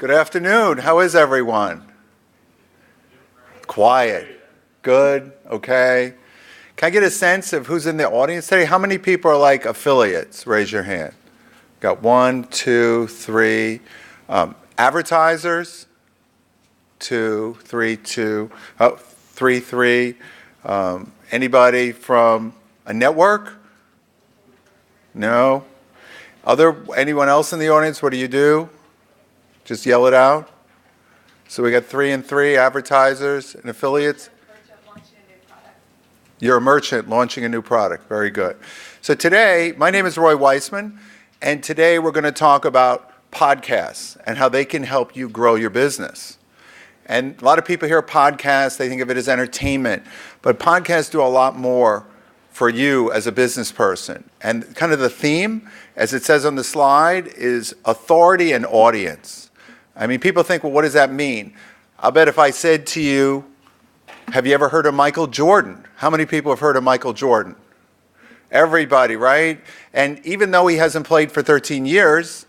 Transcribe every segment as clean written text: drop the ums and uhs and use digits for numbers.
Good afternoon. How is everyone? Quiet. Good. Okay. Can I get a sense of who's in the audience today? How many people are like affiliates? Raise your hand. Got 1, 2, 3. Advertisers? 2, 3, 2. Oh, 3, 3. Anybody from a network? No. Anyone else in the audience? What do you do? Just yell it out. So we got 3 and 3 advertisers and affiliates. You're a merchant launching a new product. Very good. So today, my name is Roy Weissman, and today we're going to talk about podcasts and how they can help you grow your business. And a lot of people hear podcasts, they think of it as entertainment, but podcasts do a lot more for you as a business person. And kind of the theme, as it says on the slide, is authority and audience. I mean, people think, well, what does that mean? I'll bet if I said to you, have you ever heard of Michael Jordan? How many people have heard of Michael Jordan? Everybody, right? And even though he hasn't played for 13 years,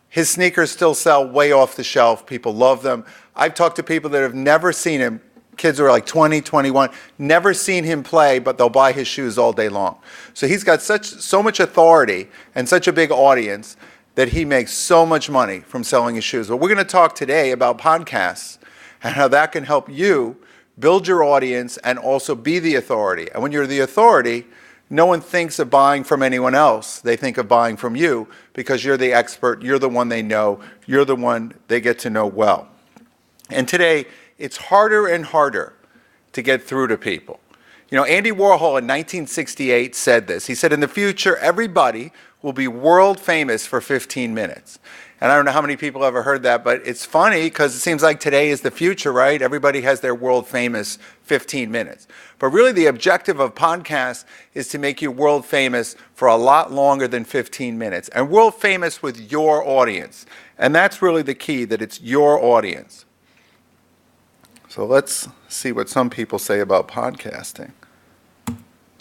his sneakers still sell way off the shelf. People love them. I've talked to people that have never seen him, kids who are like 20, 21, never seen him play, but they'll buy his shoes all day long. So he's got so much authority and such a big audience that he makes so much money from selling his shoes. But we're going to talk today about podcasts and how that can help you build your audience and also be the authority. And when you're the authority, no one thinks of buying from anyone else. They think of buying from you because you're the expert, you're the one they know, you're the one they get to know well. And today, it's harder and harder to get through to people. You know, Andy Warhol in 1968 said this. He said, in the future, everybody will be world famous for 15 minutes. And I don't know how many people ever heard that, but it's funny because it seems like today is the future, right? Everybody has their world famous 15 minutes. But really the objective of podcasts is to make you world famous for a lot longer than 15 minutes. And world famous with your audience. And that's really the key, that it's your audience. So let's see what some people say about podcasting.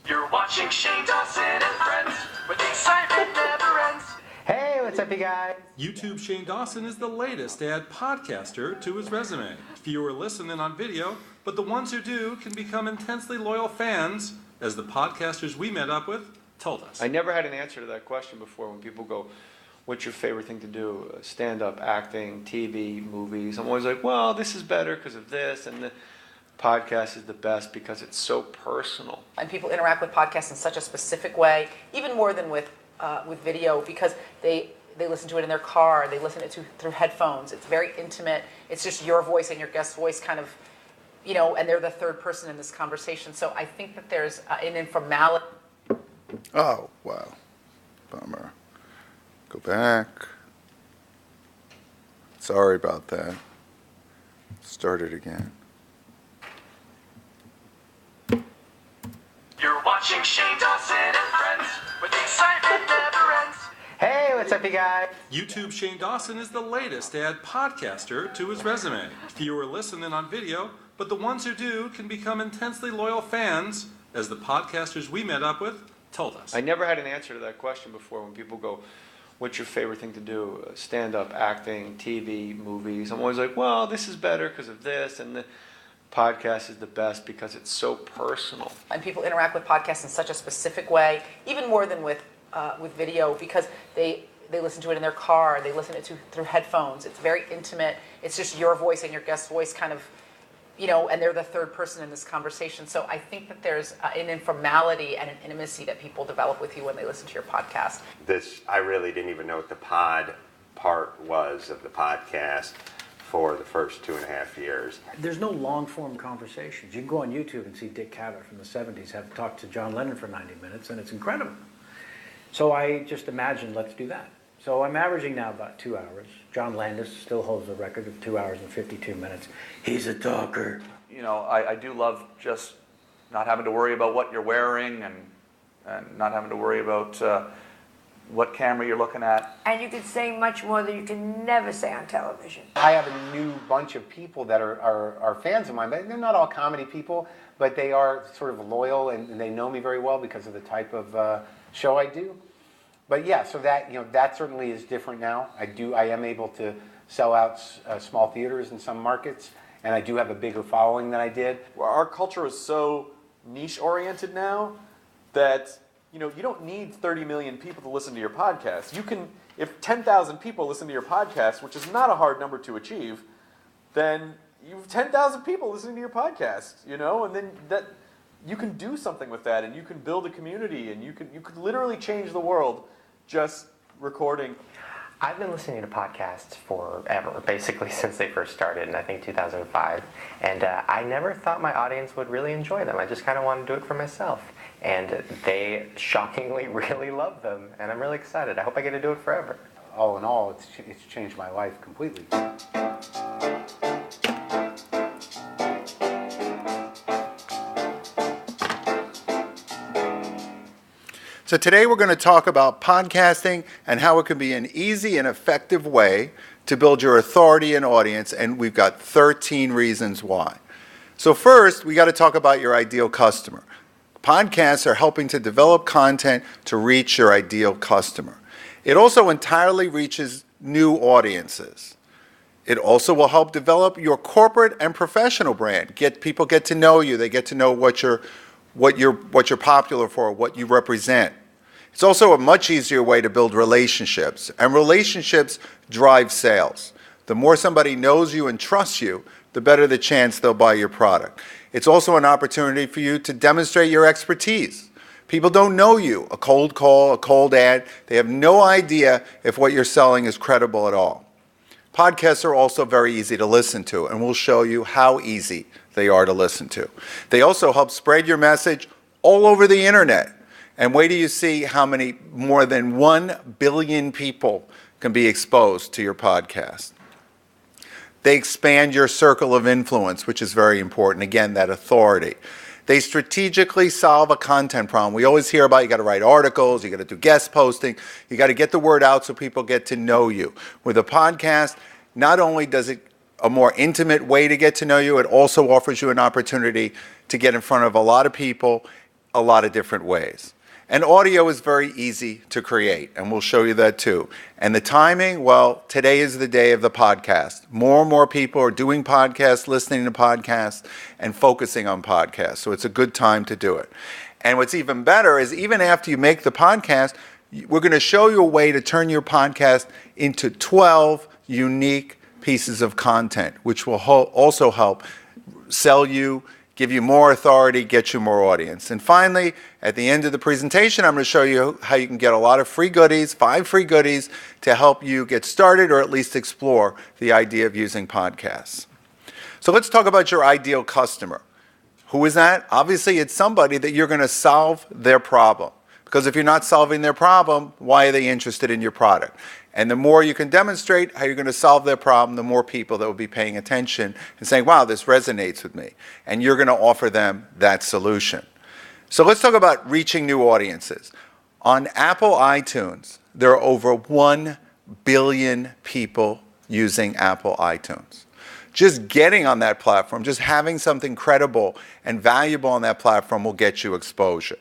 You're watching Shane Dawson and Friends, where the excitement never ends. Hey, what's up, you guys? YouTube Shane Dawson is the latest to add podcaster to his resume. Fewer listen in on video, but the ones who do can become intensely loyal fans, as the podcasters we met up with told us. I never had an answer to that question before when people go, what's your favorite thing to do? Stand-up, acting, TV, movies. I'm always like, well, this is better because of this, and the podcast is the best because it's so personal. And people interact with podcasts in such a specific way, even more than with video, because they listen to it in their car, they listen to it through headphones. It's very intimate. It's just your voice and your guest's voice kind of, you know, and they're the third person in this conversation. So I think that there's an informality. Oh, wow. Bummer. Go back. Sorry about that. Start it again. You're watching Shane Dawson and Friends, where the excitement never ends. Hey, what's up, you guys? YouTube Shane Dawson is the latest to add podcaster to his resume. Fewer listen in on video, but the ones who do can become intensely loyal fans, as the podcasters we met up with told us. I never had an answer to that question before when people go, what's your favorite thing to do? Stand-up, acting, TV, movies. I'm always like, well, this is better because of this, and the podcast is the best because it's so personal. And people interact with podcasts in such a specific way, even more than with video, because they listen to it in their car, they listen to it through headphones. It's very intimate. It's just your voice and your guest's voice kind of, you know, and they're the third person in this conversation. So I think that there's an informality and an intimacy that people develop with you when they listen to your podcast. I really didn't even know what the pod part was of the podcast for the first 2.5 years. There's no long-form conversations. You can go on YouTube and see Dick Cavett from the 70s have talked to John Lennon for 90 minutes, and it's incredible. So I just imagined, let's do that. So I'm averaging now about 2 hours. John Landis still holds the record of 2 hours and 52 minutes. He's a talker. You know, I do love just not having to worry about what you're wearing and not having to worry about what camera you're looking at. And you can say much more than you can never say on television. I have a new bunch of people that are fans of mine, but they're not all comedy people, but they are sort of loyal and they know me very well because of the type of show I do. But yeah, so that, you know, that certainly is different now. I am able to sell out small theaters in some markets, and I do have a bigger following than I did. Our culture is so niche oriented now that you don't need 30 million people to listen to your podcast. You can, if 10,000 people listen to your podcast, which is not a hard number to achieve, then you have 10,000 people listening to your podcast, and then that you can do something with that, and you can build a community, and you could literally change the world just recording. I've been listening to podcasts forever, basically since they first started in, I think, 2005. And I never thought my audience would really enjoy them. I just kind of wanted to do it for myself. And they shockingly really love them. And I'm really excited. I hope I get to do it forever. All in all, it's changed my life completely. So today we're going to talk about podcasting and how it can be an easy and effective way to build your authority and audience, and we've got 13 reasons why. So first, we got to talk about your ideal customer. Podcasts are helping to develop content to reach your ideal customer. It also entirely reaches new audiences. It also will help develop your corporate and professional brand. People get to know you. They get to know what you're popular for, what you represent. It's also a much easier way to build relationships, and relationships drive sales. The more somebody knows you and trusts you, the better the chance they'll buy your product. It's also an opportunity for you to demonstrate your expertise. People don't know you. A cold call, a cold ad, they have no idea if what you're selling is credible at all. Podcasts are also very easy to listen to, and we'll show you how easy they are to listen to. They also help spread your message all over the internet. And wait till you see how many more than 1 billion people can be exposed to your podcast. They expand your circle of influence, which is very important. Again, that authority. They strategically solve a content problem. We always hear about you got to write articles, you got to do guest posting, you got to get the word out so people get to know you. With a podcast, not only does it a more intimate way to get to know you, it also offers you an opportunity to get in front of a lot of people a lot of different ways. And audio is very easy to create, and we'll show you that too. And the timing, well, today is the day of the podcast. More and more people are doing podcasts, listening to podcasts, and focusing on podcasts. So it's a good time to do it. And what's even better is even after you make the podcast, we're going to show you a way to turn your podcast into 12 unique pieces of content, which will also help sell you, give you more authority, get you more audience. And finally, at the end of the presentation, I'm going to show you how you can get a lot of free goodies, 5 free goodies to help you get started or at least explore the idea of using podcasts. So let's talk about your ideal customer. Who is that? Obviously, it's somebody that you're going to solve their problem. Because if you're not solving their problem, why are they interested in your product? And the more you can demonstrate how you're going to solve their problem, the more people that will be paying attention and saying, wow, this resonates with me. And you're going to offer them that solution. So let's talk about reaching new audiences. On Apple iTunes, there are over 1 billion people using Apple iTunes. Just getting on that platform, just having something credible and valuable on that platform will get you exposure.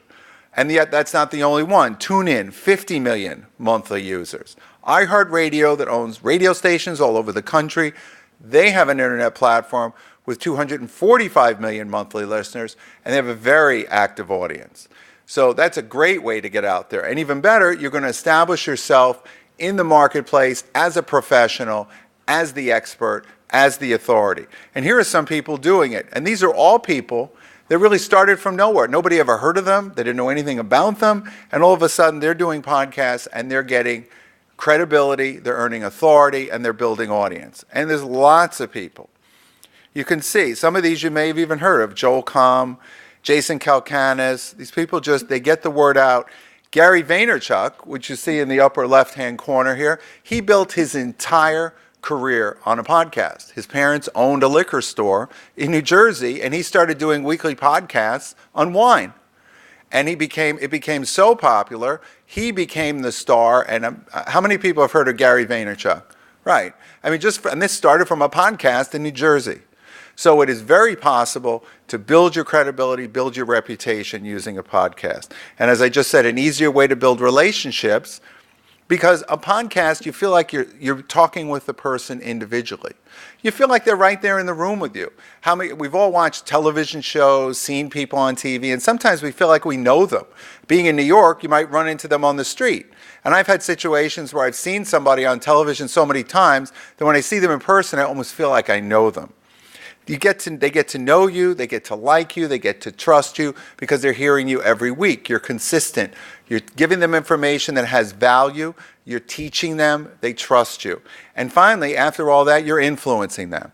And yet that's not the only one. TuneIn, 50 million monthly users. iHeartRadio, that owns radio stations all over the country, they have an internet platform with 245 million monthly listeners, and they have a very active audience. So that's a great way to get out there. And even better, you're going to establish yourself in the marketplace as a professional, as the expert, as the authority. And here are some people doing it. And these are all people that really started from nowhere. Nobody ever heard of them. They didn't know anything about them. And all of a sudden, they're doing podcasts, and they're getting credibility, they're earning authority, and they're building audience. And there's lots of people. You can see, some of these you may have even heard of. Joel Comm, Jason Calacanis. These people they get the word out. Gary Vaynerchuk, which you see in the upper left-hand corner here, he built his entire career on a podcast. His parents owned a liquor store in New Jersey, and he started doing weekly podcasts on wine. And it became so popular, he became the star. And how many people have heard of Gary Vaynerchuk? Right. I mean, and this started from a podcast in New Jersey. So it is very possible to build your credibility, build your reputation using a podcast. And as I just said, an easier way to build relationships Because a podcast, you feel like you're talking with the person individually. You feel like they're right there in the room with you. We've all watched television shows, seen people on TV, and sometimes we feel like we know them. Being in New York, you might run into them on the street. And I've had situations where I've seen somebody on television so many times that when I see them in person, I almost feel like I know them. They get to know you, they get to like you, they get to trust you because they're hearing you every week. You're consistent. You're giving them information that has value. You're teaching them. They trust you. And finally, after all that, you're influencing them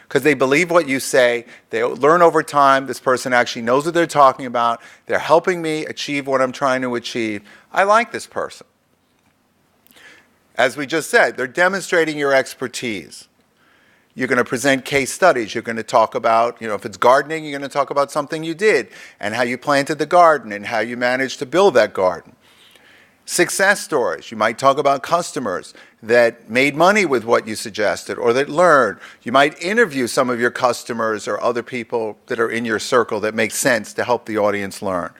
because they believe what you say. They learn over time. This person actually knows what they're talking about. They're helping me achieve what I'm trying to achieve. I like this person. As we just said, they're demonstrating your expertise. You're going to present case studies. You're going to talk about, if it's gardening, you're going to talk about something you did and how you planted the garden and how you managed to build that garden. Success stories. You might talk about customers that made money with what you suggested or that learned. You might interview some of your customers or other people that are in your circle that make sense to help the audience learn.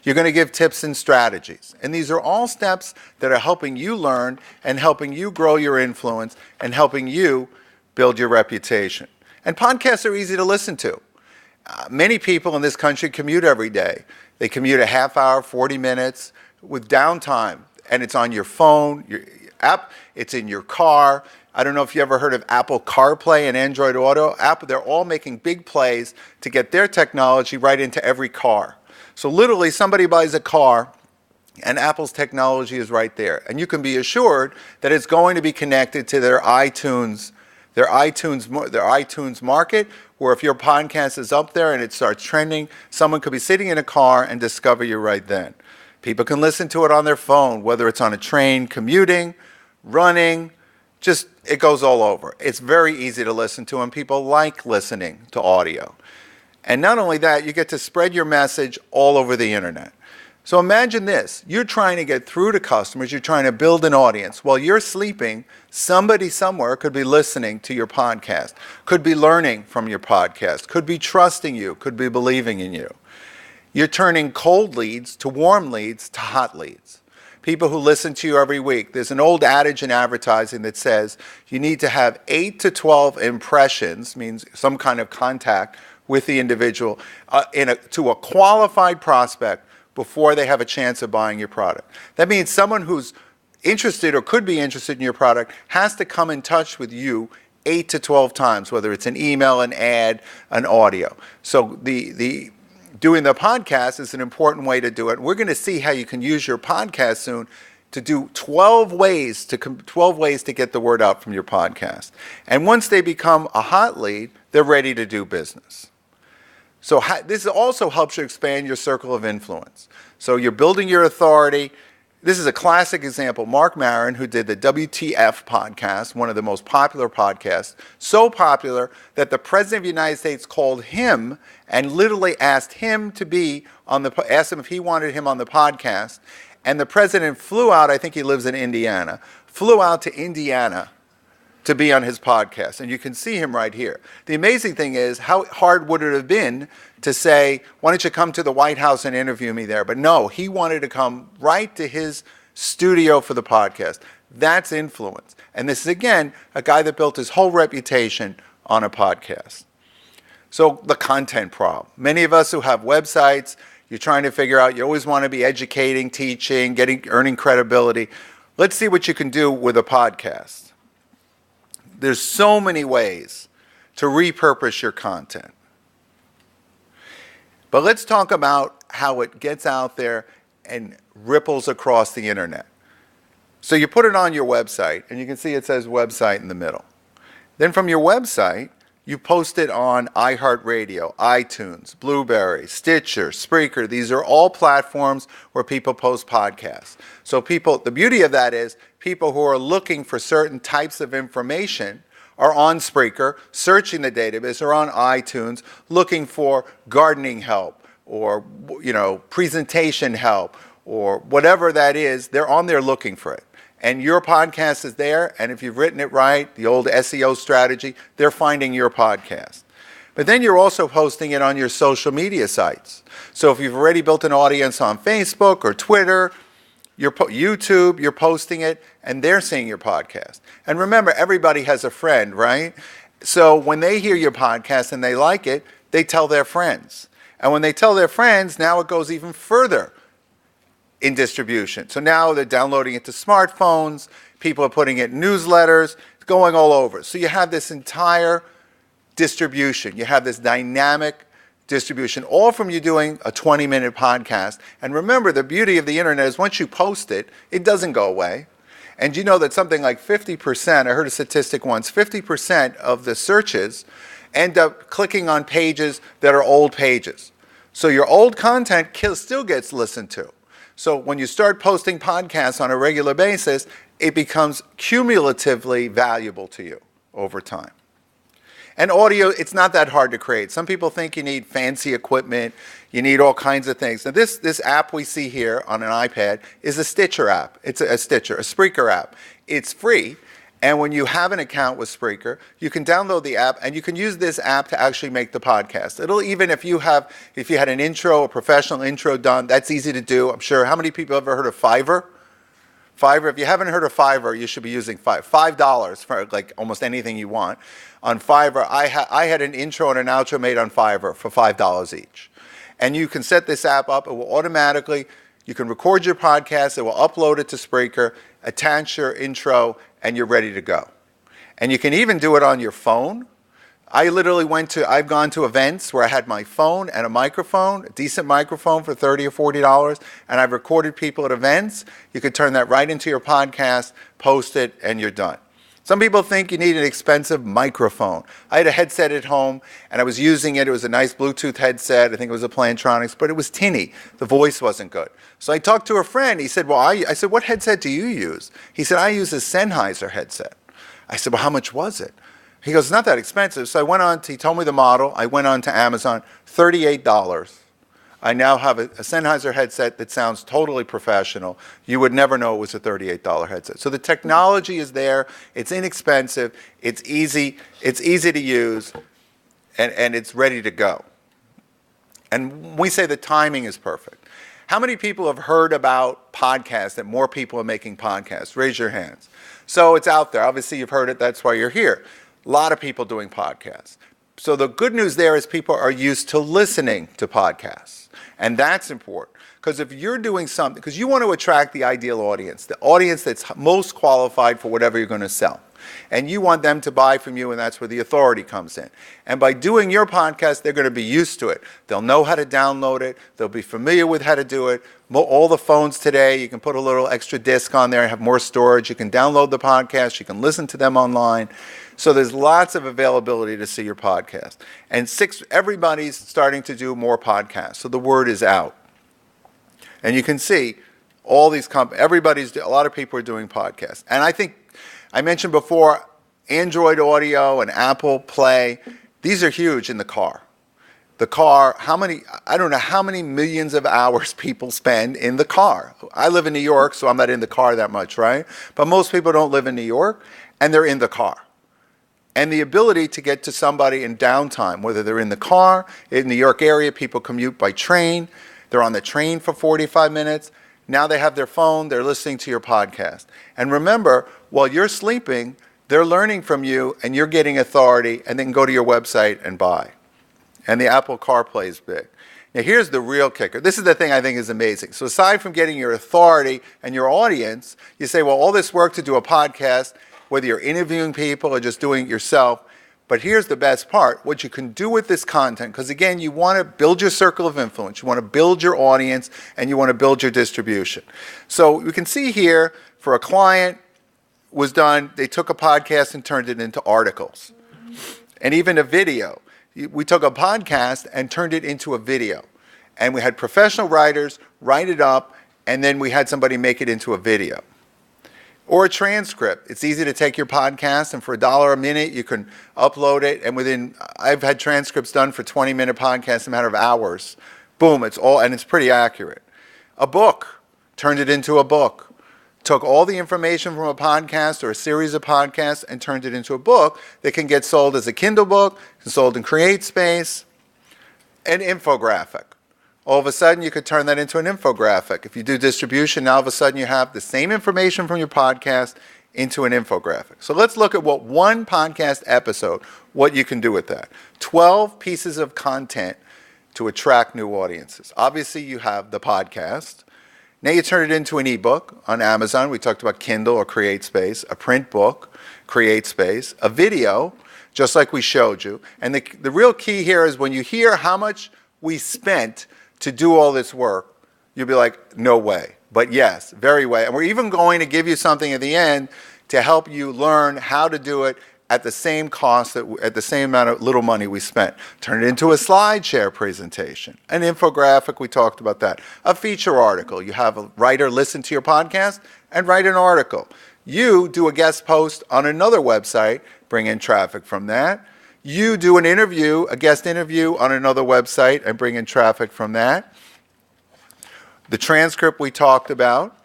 You're going to give tips and strategies. And these are all steps that are helping you learn and helping you grow your influence and helping you build your reputation. And podcasts are easy to listen to. Many people in this country commute every day. They commute a half hour, 40 minutes with downtime. And it's on your phone, your app, it's in your car. I don't know if you ever heard of Apple CarPlay and Android Auto. They're all making big plays to get their technology right into every car. So literally somebody buys a car and Apple's technology is right there. And you can be assured that it's going to be connected to their iTunes market, where if your podcast is up there and it starts trending, someone could be sitting in a car and discover you right then. People can listen to it on their phone, whether it's on a train, commuting, running, it goes all over. It's very easy to listen to, and people like listening to audio. And not only that, you get to spread your message all over the internet. So imagine this, you're trying to get through to customers, you're trying to build an audience. While you're sleeping, somebody somewhere could be listening to your podcast, could be learning from your podcast, could be trusting you, could be believing in you. You're turning cold leads to warm leads to hot leads. People who listen to you every week. There's an old adage in advertising that says you need to have 8 to 12 impressions, means some kind of contact with the individual, to a qualified prospect before they have a chance of buying your product. That means someone who's interested or could be interested in your product has to come in touch with you 8 to 12 times, whether it's an email, an ad, an audio. So the doing the podcast is an important way to do it. We're going to see how you can use your podcast soon to do 12 ways to get the word out from your podcast. And once they become a hot lead, they're ready to do business. So this also helps you expand your circle of influence. So you're building your authority. This is a classic example. Mark Maron, who did the WTF podcast, one of the most popular podcasts, so popular that the President of the United States called him and literally asked him asked him if he wanted him on the podcast. And the President flew out, I think he lives in Indiana, flew out to Indiana to be on his podcast. And you can see him right here. The amazing thing is, how hard would it have been to say, why don't you come to the White House and interview me there? But no, he wanted to come right to his studio for the podcast. That's influence. And this is, again, a guy that built his whole reputation on a podcast. So the content problem. Many of us who have websites, you're trying to figure out, you always want to be educating, teaching, earning credibility. Let's see what you can do with a podcast. There's so many ways to repurpose your content. But let's talk about how it gets out there and ripples across the internet. So you put it on your website, and you can see it says website in the middle. Then from your website, you post it on iHeartRadio, iTunes, Blueberry, Stitcher, Spreaker. These are all platforms where people post podcasts. So the beauty of that is people who are looking for certain types of information are on Spreaker, searching the database, or on iTunes, looking for gardening help or presentation help or whatever that is. They're on there looking for it. And your podcast is there, and if you've written it right, the old SEO strategy, they're finding your podcast. But then you're also posting it on your social media sites. So if you've already built an audience on Facebook or Twitter, YouTube, you're posting it, and they're seeing your podcast. And remember, everybody has a friend, right? So when they hear your podcast and they like it, they tell their friends. And when they tell their friends, now it goes even further in distribution. So now they're downloading it to smartphones, people are putting it in newsletters, it's going all over. So you have this entire distribution. You have this dynamic distribution, all from you doing a 20-minute podcast. And remember, the beauty of the internet is once you post it, it doesn't go away. And you know that something like 50%, I heard a statistic once, 50% of the searches end up clicking on pages that are old pages. So your old content still gets listened to. So when you start posting podcasts on a regular basis, it becomes cumulatively valuable to you over time. And audio, it's not that hard to create. Some people think you need fancy equipment, you need all kinds of things. Now this app we see here on an iPad is a Stitcher app. It's a Spreaker app. It's free, and when you have an account with Spreaker, you can download the app and you can use this app to actually make the podcast. It'll even, if you had an intro, a professional intro done, that's easy to do. I'm sure, how many people have ever heard of Fiverr? Fiverr, if you haven't heard of Fiverr, you should be using $5 for like almost anything you want. On Fiverr, I had an intro and an outro made on Fiverr for $5 each. And you can set this app up, it will automatically, you can record your podcast, it will upload it to Spreaker, attach your intro, and you're ready to go. And you can even do it on your phone. I've gone to events where I had my phone and a microphone, a decent microphone for $30 or $40, and I've recorded people at events. You could turn that right into your podcast, post it, and you're done. Some people think you need an expensive microphone. I had a headset at home, and I was using it. It was a nice Bluetooth headset. I think it was a Plantronics, but it was tinny. The voice wasn't good. So I talked to a friend. He said, I said, what headset do you use? He said, I use a Sennheiser headset. I said, well, how much was it? He goes, it's not that expensive. So he told me the model. I went on to Amazon, $38. I now have a Sennheiser headset that sounds totally professional. You would never know it was a $38 headset. So the technology is there. It's inexpensive. It's easy to use, and it's ready to go. And we say the timing is perfect. How many people have heard about podcasts, that more people are making podcasts? Raise your hands. So it's out there. Obviously, you've heard it. That's why you're here. A lot of people doing podcasts. So the good news there is people are used to listening to podcasts. And that's important. Because if you're doing something, because you want to attract the ideal audience, the audience that's most qualified for whatever you're going to sell. And you want them to buy from you, and that's where the authority comes in. And by doing your podcast, they're going to be used to it. They'll know how to download it. They'll be familiar with how to do it. All the phones today, you can put a little extra disc on there and have more storage. You can download the podcast. You can listen to them online. So there's lots of availability to see your podcast. And everybody's starting to do more podcasts. So the word is out. And you can see all these a lot of people are doing podcasts. And I think I mentioned before, Android Audio and Apple Play, these are huge in the car. The car, I don't know how many millions of hours people spend in the car. I live in New York, so I'm not in the car that much, right? But most people don't live in New York, and they're in the car. And the ability to get to somebody in downtime, whether they're in the car, in the New York area, people commute by train, they're on the train for 45 minutes, now they have their phone, they're listening to your podcast. And remember, while you're sleeping, they're learning from you and you're getting authority, and then go to your website and buy. And the Apple CarPlay is big. Now here's the real kicker. This is the thing I think is amazing. So aside from getting your authority and your audience, you say, well, all this work to do a podcast, whether you're interviewing people or just doing it yourself, but here's the best part, what you can do with this content, because again, you want to build your circle of influence, you want to build your audience, and you want to build your distribution. So we can see here, for a client, was done, they took a podcast and turned it into articles. And even a video. We took a podcast and turned it into a video. And we had professional writers write it up, and then we had somebody make it into a video. Or a transcript. It's easy to take your podcast, and for $1 a minute, you can upload it. And I've had transcripts done for 20-minute podcasts in a matter of hours. Boom, it's pretty accurate. A book, turned it into a book. Took all the information from a podcast or a series of podcasts and turned it into a book that can get sold as a Kindle book, sold in CreateSpace, an infographic. all of a sudden you could turn that into an infographic. If you do distribution, now all of a sudden you have the same information from your podcast into an infographic. So let's look at what one podcast episode, what you can do with that. 12 pieces of content to attract new audiences. Obviously, you have the podcast. Now you turn it into an ebook on Amazon. We talked about Kindle or CreateSpace, a print book, CreateSpace, a video, just like we showed you. And the real key here is when you hear how much we spent to do all this work, you'll be like, no way. But yes, very way. And we're even going to give you something at the end to help you learn how to do it at the same cost, at the same amount of little money we spent. Turn it into a SlideShare presentation, an infographic, we talked about that, a feature article. You have a writer listen to your podcast and write an article. You do a guest post on another website, bring in traffic from that. You do an interview, a guest interview on another website and bring in traffic from that. The transcript we talked about.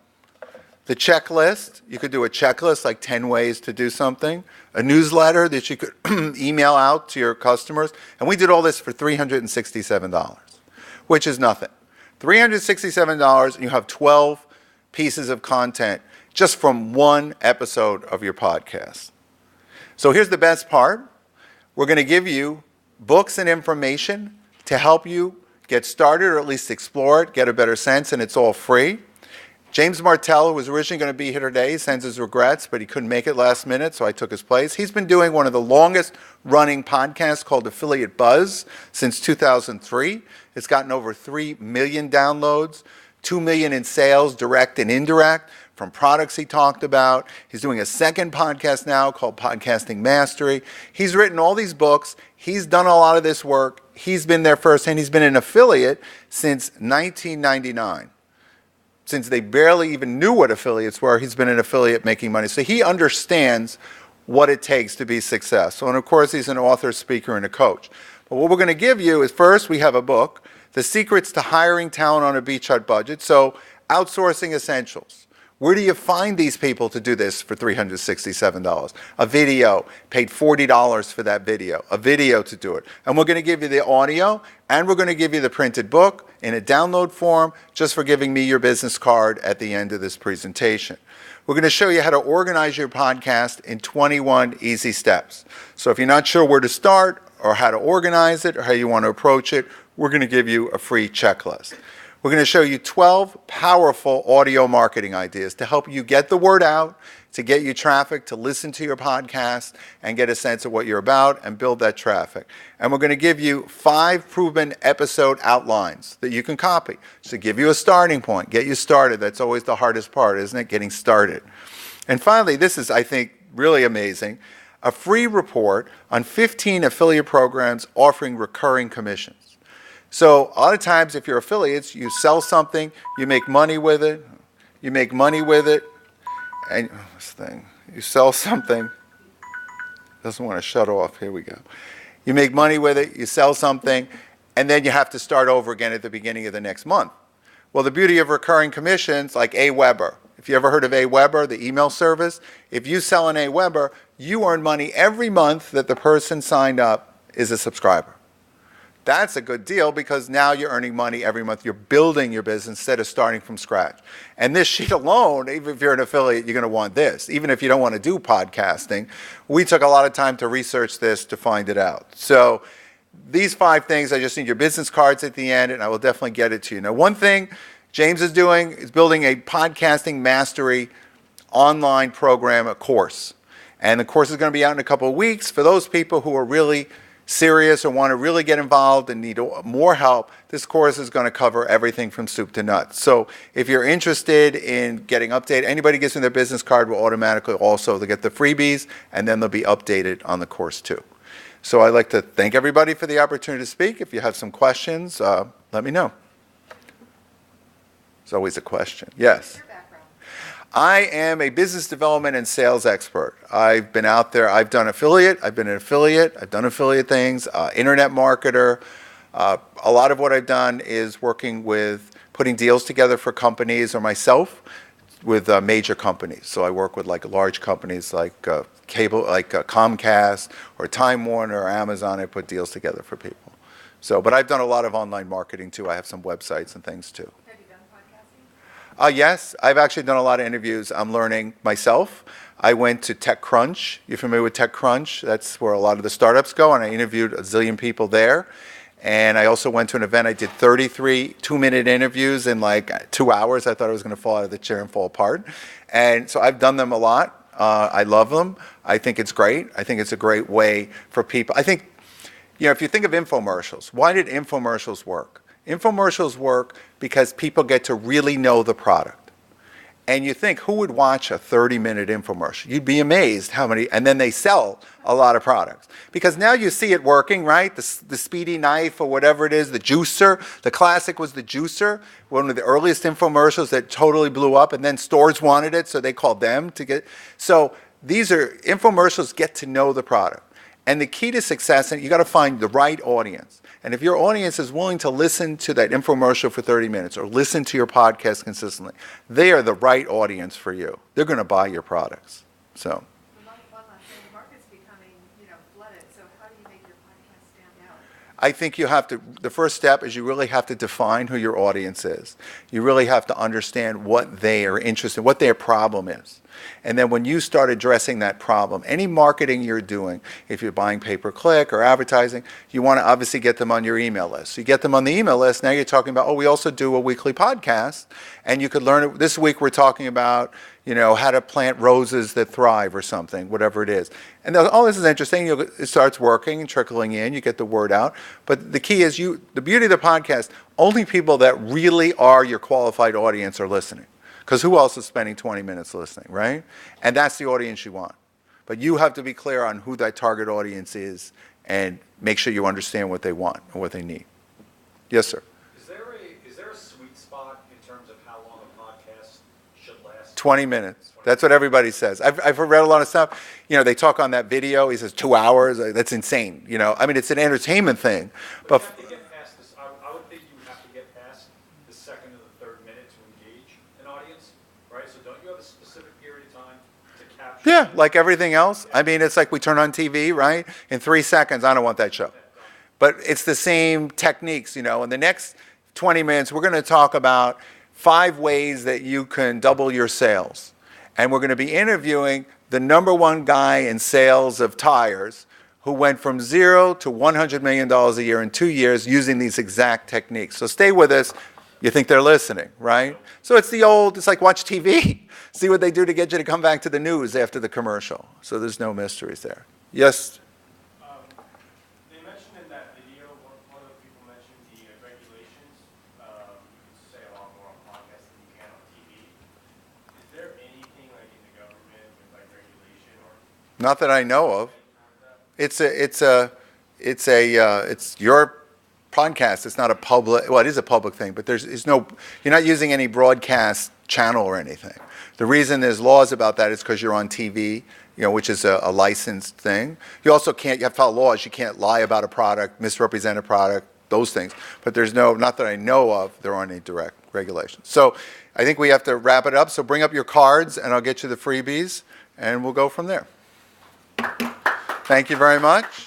The checklist, you could do a checklist like 10 ways to do something. A newsletter that you could email out to your customers. And we did all this for $367, which is nothing. $367 and you have 12 pieces of content just from one episode of your podcast. So here's the best part. We're going to give you books and information to help you get started or at least explore it, get a better sense, and it's all free. James Martell, who was originally going to be here today, sends his regrets, but he couldn't make it last minute, so I took his place. He's been doing one of the longest running podcasts called Affiliate Buzz since 2003. It's gotten over 3 million downloads, 2 million in sales, direct and indirect, from products he talked about. He's doing a second podcast now called Podcasting Mastery. He's written all these books. He's done a lot of this work. He's been there firsthand. He's been an affiliate since 1999. Since they barely even knew what affiliates were, he's been an affiliate making money. So he understands what it takes to be successful. And of course, he's an author, speaker, and a coach. But what we're going to give you is first, we have a book, The Secrets to Hiring Talent on a Beach Hut Budget. So outsourcing essentials. Where do you find these people to do this for $367? A video, paid $40 for that video, a video to do it. And we're going to give you the audio, and we're going to give you the printed book in a download form, just for giving me your business card at the end of this presentation. We're going to show you how to organize your podcast in 21 easy steps. So if you're not sure where to start, or how to organize it, or how you want to approach it, we're going to give you a free checklist. We're going to show you 12 powerful audio marketing ideas to help you get the word out, to get you traffic, to listen to your podcast and get a sense of what you're about and build that traffic. And we're going to give you 5 proven episode outlines that you can copy. So give you a starting point, get you started. That's always the hardest part, isn't it? Getting started. And finally, this is, I think, really amazing, a free report on 15 affiliate programs offering recurring commissions. So a lot of times if you're affiliates, you sell something, you make money with it, and this thing, you sell something, doesn't want to shut off, here we go. You make money with it, you sell something, and then you have to start over again at the beginning of the next month. Well, the beauty of recurring commissions, like Aweber, if you ever heard of Aweber, the email service, if you sell an Aweber, you earn money every month that the person signed up is a subscriber. That's a good deal because now you're earning money every month. You're building your business instead of starting from scratch. And this sheet alone, even if you're an affiliate, you're going to want this. Even if you don't want to do podcasting, we took a lot of time to research this to find it out. So these 5 things, I just need your business cards at the end, and I will definitely get it to you. Now, one thing James is doing is building a podcasting mastery online program, a course. And the course is going to be out in a couple of weeks. For those people who are really serious or want to really get involved and need more help, this course is going to cover everything from soup to nuts. So if you're interested in getting updated, anybody gets in their business card will automatically also, they'll get the freebies and then they'll be updated on the course too. So I'd like to thank everybody for the opportunity to speak. If you have some questions, let me know. There's always a question. Yes. I am a business development and sales expert. I've been out there. I've done affiliate. I've been an affiliate. I've done affiliate things, internet marketer. A lot of what I've done is working with putting deals together for companies or myself with major companies. So I work with like large companies like cable, like Comcast or Time Warner or Amazon. I put deals together for people. So, but I've done a lot of online marketing too. I have some websites and things too. Have you done podcasting? Yes, I've actually done a lot of interviews. I'm learning myself. I went to TechCrunch. You're familiar with TechCrunch? That's where a lot of the startups go, and I interviewed a zillion people there. And I also went to an event. I did 33 two-minute interviews in like 2 hours. I thought I was going to fall out of the chair and fall apart. And so I've done them a lot. I love them. I think it's great. I think it's a great way for people. I think, if you think of infomercials, why did infomercials work? Infomercials work because people get to really know the product. And you think, who would watch a 30-minute infomercial? You'd be amazed how many, and then they sell a lot of products. Because now you see it working, right? The speedy knife or whatever it is, the juicer. The classic was the juicer, one of the earliest infomercials that totally blew up, and then stores wanted it, so they called them to get. So these are, infomercials get to know the product. And the key to success, and you got to find the right audience. And if your audience is willing to listen to that infomercial for 30 minutes or listen to your podcast consistently, they are the right audience for you. They're going to buy your products. So. One last thing, the market's becoming, flooded. So how do you make your podcast stand out? I think you have to, the first step is you really have to define who your audience is. You really have to understand what they are interested in, what their problem is. And then when you start addressing that problem, any marketing you're doing, if you're buying pay-per-click or advertising, you want to obviously get them on your email list. So you get them on the email list, now you're talking about, we also do a weekly podcast, and you could learn it. This week we're talking about, how to plant roses that thrive or something, whatever it is. And this is interesting. It starts working and trickling in. You get the word out. But the key is the beauty of the podcast, only people that really are your qualified audience are listening. Because who else is spending 20 minutes listening, right? And that's the audience you want. But you have to be clear on who that target audience is and make sure you understand what they want and what they need. Yes, sir. Is there a sweet spot in terms of how long a podcast should last? 20 minutes. That's what everybody says. I've read a lot of stuff. They talk on that video. He says 2 hours. That's insane. It's an entertainment thing. But you have to get past this. I would think you would have to get past the second or the third minute to engage an audience, right? So don't you have a specific period of time to capture? yeah, like everything else. It's like we turn on TV, right? In 3 seconds, I don't want that show. But it's the same techniques, In the next 20 minutes, we're going to talk about 5 ways that you can double your sales. And we're going to be interviewing the #1 guy in sales of tires who went from 0 to $100 million a year in 2 years using these exact techniques. So stay with us. You think they're listening, right? So it's like watch TV. See what they do to get you to come back to the news after the commercial. So there's no mysteries there. Yes? They mentioned in that video, one of the people mentioned the regulations. You can say a lot more on podcasts than you can on TV. Is there anything like in the government with like regulation or? Not that I know of. It's your podcast. It's not a public. Well, it is a public thing, but there's no. You're not using any broadcast channel or anything. The reason there's laws about that is because you're on TV, which is a licensed thing. You also can't. You have to follow laws. You can't lie about a product, misrepresent a product, those things. But there's not that I know of. There aren't any direct regulations. So I think we have to wrap it up. So bring up your cards, and I'll get you the freebies, and we'll go from there. Thank you very much.